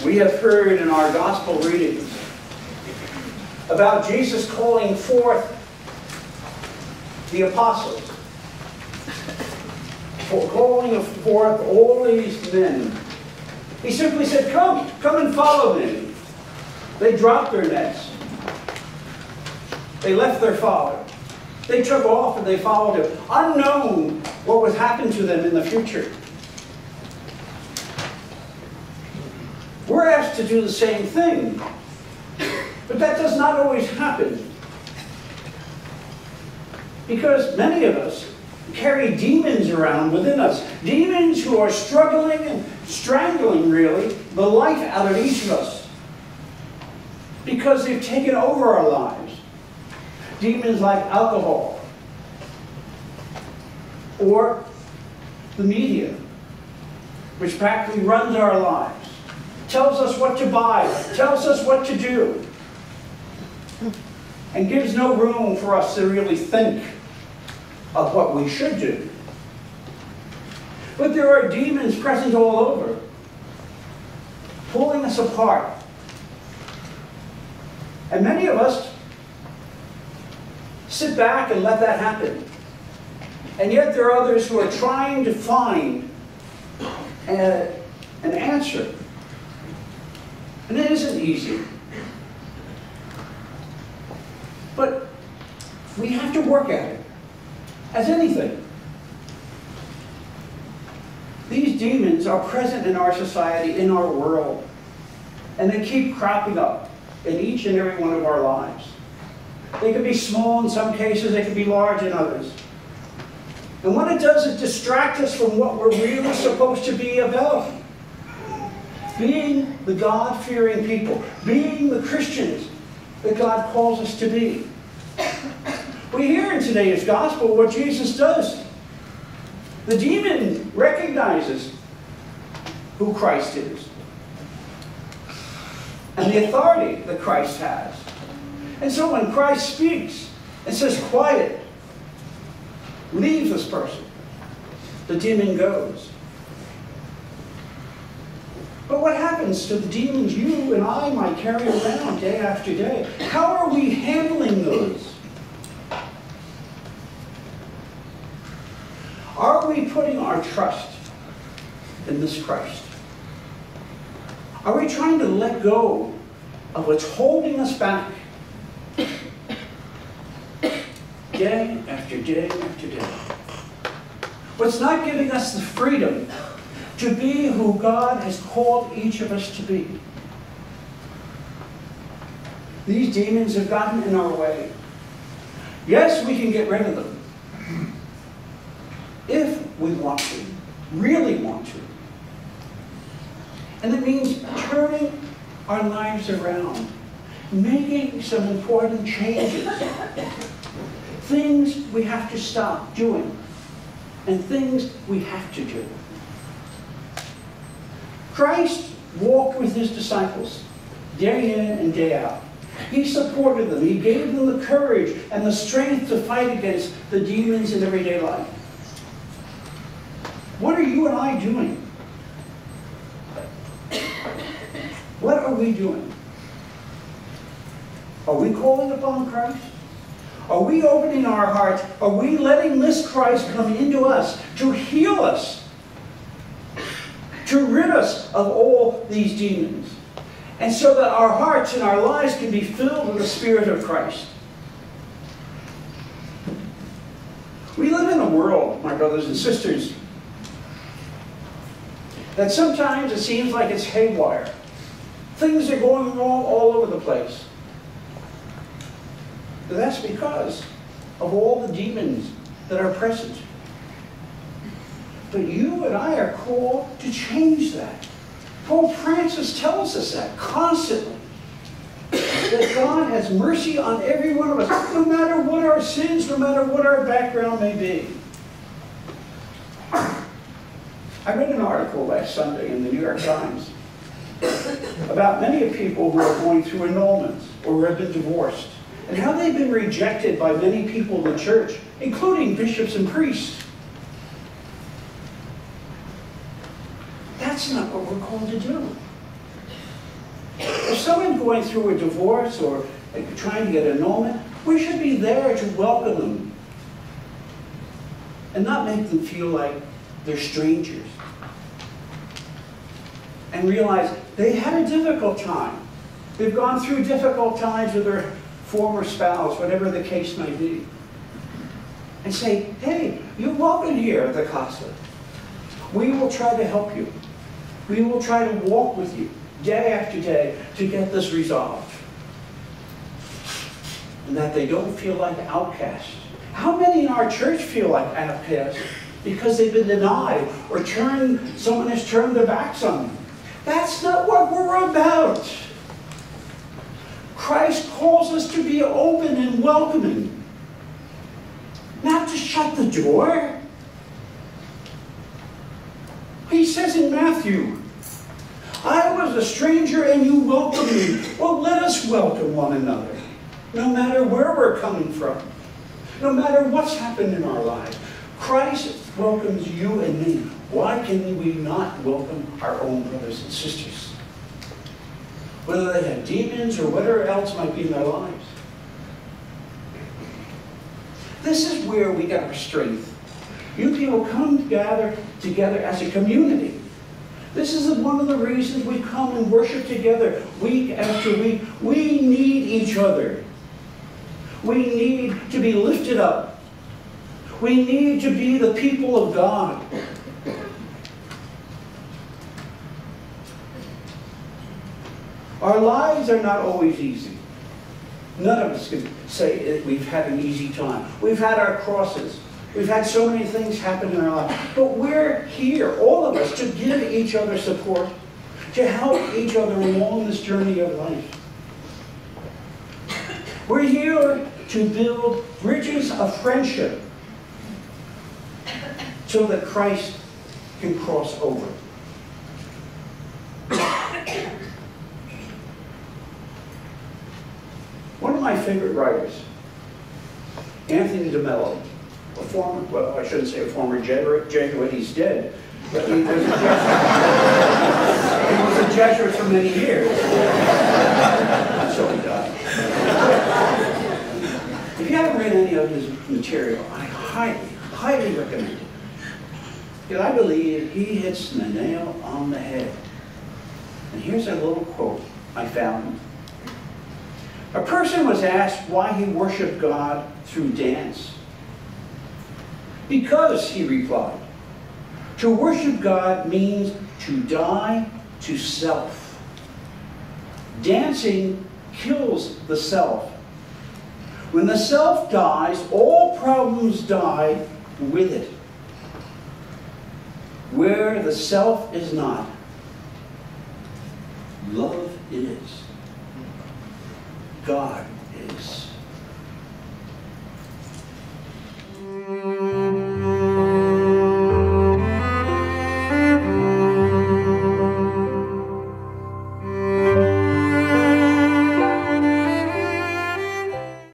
We have heard in our gospel readings about Jesus calling forth the apostles, for calling forth all these men. He simply said, come and follow me. They dropped their nets. They left their father. They took off and they followed him, unknown what would happen to them in the future. We're asked to do the same thing, but that does not always happen. Because many of us carry demons around within us. Demons who are struggling and strangling, really, the life out of each of us. Because they've taken over our lives. Demons like alcohol. Or the media, which practically runs our lives. Tells us what to buy. Tells us what to do. And gives no room for us to really think of what we should do. But there are demons present all over, pulling us apart. And many of us sit back and let that happen. And yet there are others who are trying to find an answer. And it isn't easy. But we have to work at it. As anything. These demons are present in our society, in our world. And they keep cropping up in each and every one of our lives. They can be small in some cases, they can be large in others. And what it does is distract us from what we're really supposed to be about. Being the God-fearing people. Being the Christians that God calls us to be. We hear in today's gospel what Jesus does. The demon recognizes who Christ is and the authority that Christ has. And so when Christ speaks and says, quiet, leave this person, the demon goes. But what happens to the demons you and I might carry around day after day? How are we handling those? Are we putting our trust in this Christ? Are we trying to let go of what's holding us back day after day after day? What's not giving us the freedom to be who God has called each of us to be? These demons have gotten in our way. Yes, we can get rid of them. If we want to, really want to. And it means turning our lives around, making some important changes. Things we have to stop doing, and things we have to do. Christ walked with his disciples day in and day out. He supported them. He gave them the courage and the strength to fight against the demons in everyday life. What are you and I doing? What are we doing? Are we calling upon Christ? Are we opening our hearts? Are we letting this Christ come into us to heal us? To rid us of all these demons? And so that our hearts and our lives can be filled with the Spirit of Christ. We live in a world, my brothers and sisters, that sometimes it seems like it's haywire. Things are going wrong all over the place. But that's because of all the demons that are present. But you and I are called to change that. Pope Francis tells us that constantly. That God has mercy on every one of us, no matter what our sins, no matter what our background may be. I read an article last Sunday in the New York Times about many people who are going through annulments or who have been divorced, and how they've been rejected by many people in the church, including bishops and priests. That's not what we're called to do. someone going through a divorce or trying to get annulment, we should be there to welcome them and not make them feel like they're strangers. And realize they had a difficult time. They've gone through difficult times with their former spouse, whatever the case may be. And say, hey, you're welcome here at the Casa. We will try to help you. We will try to walk with you day after day to get this resolved. And that they don't feel like outcasts. How many in our church feel like outcasts because they've been denied or someone has turned their backs on them? That's not what we're about. Christ calls us to be open and welcoming, not to shut the door. He says in Matthew, I was a stranger and you welcomed me. Well, let us welcome one another, no matter where we're coming from, no matter what's happened in our lives. Christ welcomes you and me. Why can we not welcome our own brothers and sisters? Whether they have demons or whatever else might be in their lives. This is where we get our strength. You people come together as a community. This is one of the reasons we come and worship together week after week. We need each other. We need to be lifted up. We need to be the people of God. Our lives are not always easy. None of us can say we've had an easy time. We've had our crosses. We've had so many things happen in our life. But we're here, all of us, to give each other support, to help each other along this journey of life. We're here to build bridges of friendship so that Christ can cross over. One of my favorite writers, Anthony DeMello, a former, well, I shouldn't say a former Jesuit, he's dead, but he was a Jesuit. He was a Jesuit for many years. So he died. If you haven't read any of his material, I highly recommend it. Because I believe he hits the nail on the head. And here's a little quote I found. A person was asked why he worshiped God through dance. Because, he replied, to worship God means to die to self. Dancing kills the self. When the self dies, all problems die with it. Where the self is not, love is. God